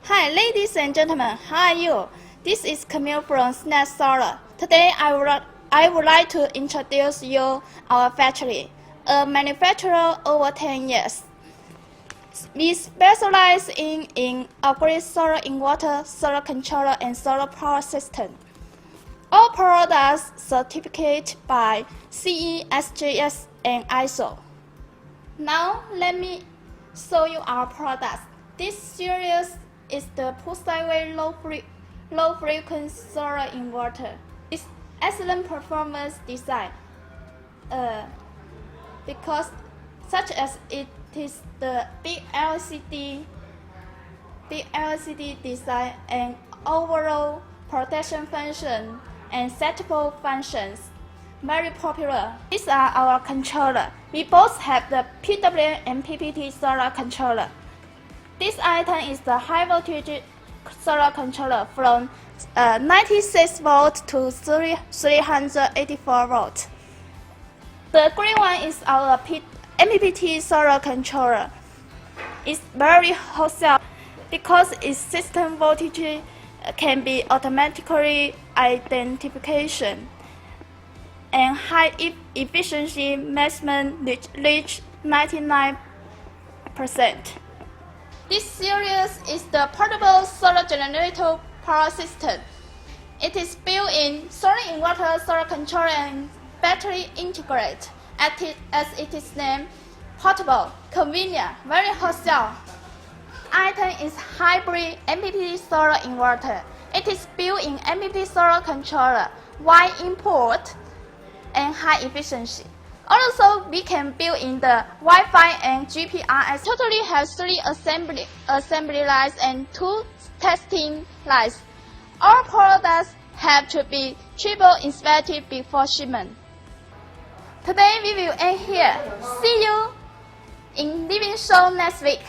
Hi ladies and gentlemen, how are you? This is Camille from SNAT Solar. Today I would like to introduce you our factory, a manufacturer over 10 years. We specialize in upgrade solar inverter, solar controller, and solar power system. All products certificated by CE, SGS, and ISO. Now let me show you our products. This series is the pulse-wave low frequency solar inverter. It's excellent performance design because such as it is the big LCD design and overall protection function and settable functions. Very popular. These are our controller. We both have the PWM and PPT solar controller. This item is the high voltage solar controller from 96 volts to 384 volts. The green one is our MPPT solar controller. It's very wholesale because its system voltage can be automatically identification and high efficiency maximum reach 99%. This series is the portable solar generator power system. It is built-in solar inverter, solar controller, and battery integrated. As it is named, portable, convenient, very wholesale. Item is hybrid MPPT solar inverter. It is built-in MPPT solar controller, wide input, and high efficiency. Also, we can build in the Wi-Fi and GPRS. Totally has 3 assembly lines and 2 testing lines. All products have to be triple inspected before shipment. Today we will end here. See you in living show next week.